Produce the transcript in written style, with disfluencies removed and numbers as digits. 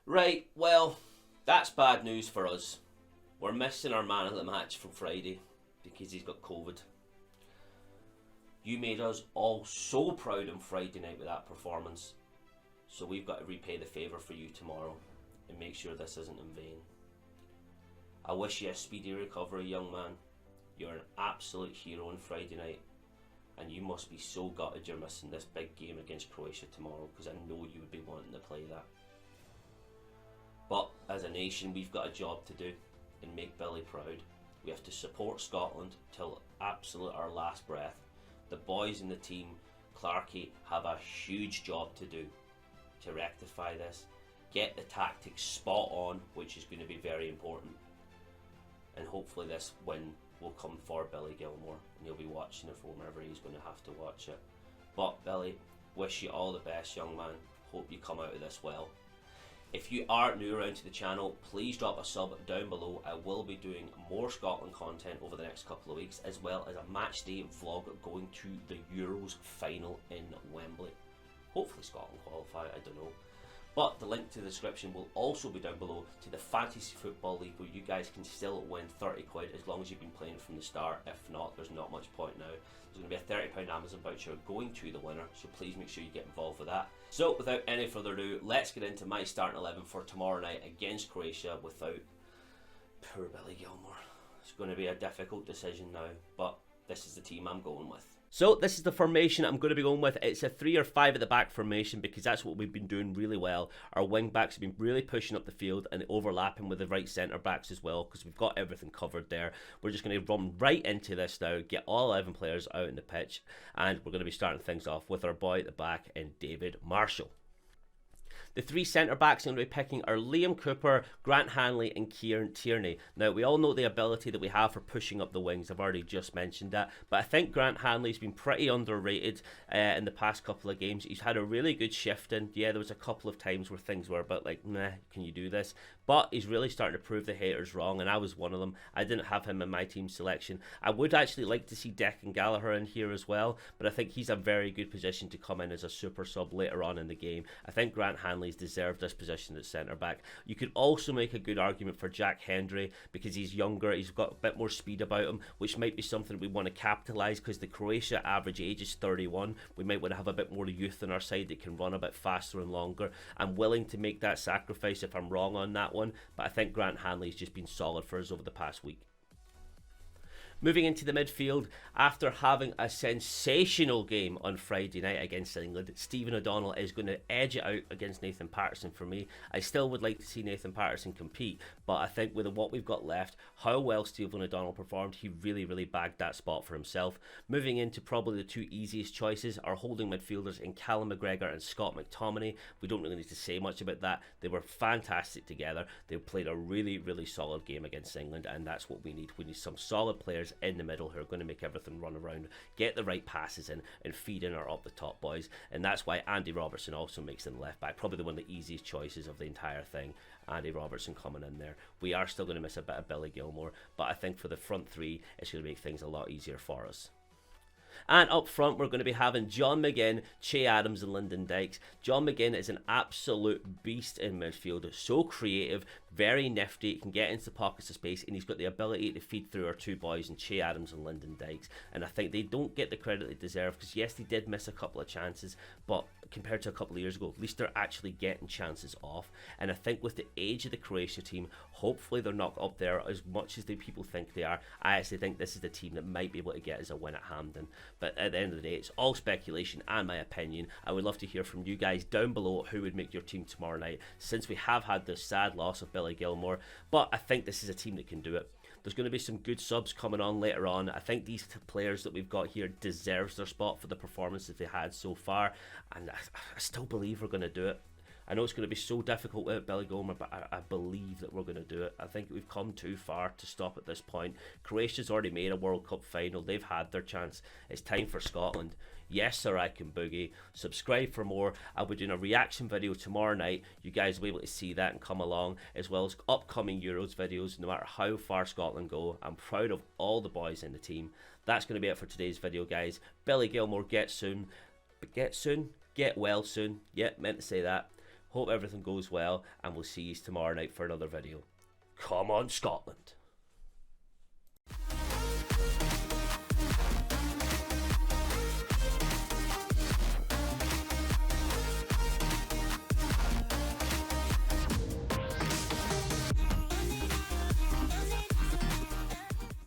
Right, well, that's bad news for us. We're missing our man of the match from Friday because he's got COVID. You made us all so proud on Friday night with that performance, so we've got to repay the favour for you tomorrow and make sure this isn't in vain. I wish you a speedy recovery, young man. You're an absolute hero on Friday night, and you must be so gutted you're missing this big game against Croatia tomorrow, because I know you would be wanting to play that. But as a nation, we've got a job to do and make Billy proud. We have to support Scotland till absolute our last breath. The boys in the team, Clarkey, have a huge job to do to rectify this. Get the tactics spot on, which is going to be very important. And hopefully this win will come for Billy Gilmour, and he'll be watching it whenever he's going to have to watch it. But Billy, wish you all the best, young man. Hope you come out of this well. If you are new around to the channel, please drop a sub down below. I will be doing more Scotland content over the next couple of weeks, as well as a match day vlog going to the Euros final in Wembley. Hopefully Scotland qualify, I don't know. But the link to the description will also be down below to the Fantasy Football League, where you guys can still win 30 quid as long as you've been playing from the start. If not, there's not much point now. There's going to be a £30 Amazon voucher going to the winner, so please make sure you get involved with that. So without any further ado, let's get into my starting 11 for tomorrow night against Croatia without poor Billy Gilmour. It's going to be a difficult decision now, but this is the team I'm going with. So this is the formation I'm going to be going with. It's a 3 or 5 at the back formation because that's what we've been doing really well. Our wing backs have been really pushing up the field and overlapping with the right centre backs as well, because we've got everything covered there. We're just going to run right into this now, get all 11 players out in the pitch, and we're going to be starting things off with our boy at the back in David Marshall. The 3 centre backs I'm going to be picking are Liam Cooper, Grant Hanley and Kieran Tierney. Now, we all know the ability that we have for pushing up the wings. I've already just mentioned that. But I think Grant Hanley's been pretty underrated in the past couple of games. He's had a really good shift in. Yeah, there was a couple of times where things were a bit like, nah, can you do this? But he's really starting to prove the haters wrong, and I was one of them. I didn't have him in my team selection. I would actually like to see Declan Gallagher in here as well, but I think he's a very good position to come in as a super sub later on in the game. I think Grant Hanley's deserved this position at centre back. You could also make a good argument for Jack Hendry because he's younger, he's got a bit more speed about him, which might be something we want to capitalise, because the Croatia average age is 31. We might want to have a bit more youth on our side that can run a bit faster and longer. I'm willing to make that sacrifice if I'm wrong on that one, but I think Grant Hanley's just been solid for us over the past week. Moving into the midfield, after having a sensational game on Friday night against England, Stephen O'Donnell is going to edge it out against Nathan Patterson for me. I still would like to see Nathan Patterson compete, but I think with what we've got left, how well Stephen O'Donnell performed, he really bagged that spot for himself. Moving into probably the 2 easiest choices, are holding midfielders in Callum McGregor and Scott McTominay. We don't really need to say much about that. They were fantastic together. They played a really solid game against England, and that's what we need. We need some solid players in the middle who are going to make everything run around, get the right passes in, and feed in our up the top boys. And that's why Andy Robertson also makes them left back, probably one of the easiest choices of the entire thing. Andy Robertson coming in there. We are still going to miss a bit of Billy Gilmour, but I think for the front 3 it's going to make things a lot easier for us. And up front, we're going to be having John McGinn, Che Adams and Lyndon Dykes. John McGinn is an absolute beast in midfield, so creative, very nifty, can get into pockets of space, and he's got the ability to feed through our 2 boys in Che Adams and Lyndon Dykes. And I think they don't get the credit they deserve, because yes, they did miss a couple of chances, but compared to a couple of years ago, at least they're actually getting chances off. And I think with the age of the Croatia team, hopefully they're not up there as much as the people think they are. I actually think this is the team that might be able to get us a win at Hampden. But at the end of the day, it's all speculation and my opinion. I would love to hear from you guys down below who would make your team tomorrow night, since we have had the sad loss of Billy Gilmour. But I think this is a team that can do it. There's going to be some good subs coming on later on. I think these players that we've got here deserves their spot for the performances they had so far, and I still believe we're going to do it. I know it's going to be so difficult without Billy Gilmour, but I believe that we're going to do it. I think we've come too far to stop at this point. Croatia's already made a World Cup final. They've had their chance. It's time for Scotland. Yes, sir, I can boogie. Subscribe for more. I'll be doing a reaction video tomorrow night. You guys will be able to see that and come along, as well as upcoming Euros videos, no matter how far Scotland go. I'm proud of all the boys in the team. That's going to be it for today's video, guys. Billy Gilmour, get soon. But get soon, get well soon. Yep, meant to say that. Hope everything goes well, and we'll see you tomorrow night for another video. Come on, Scotland.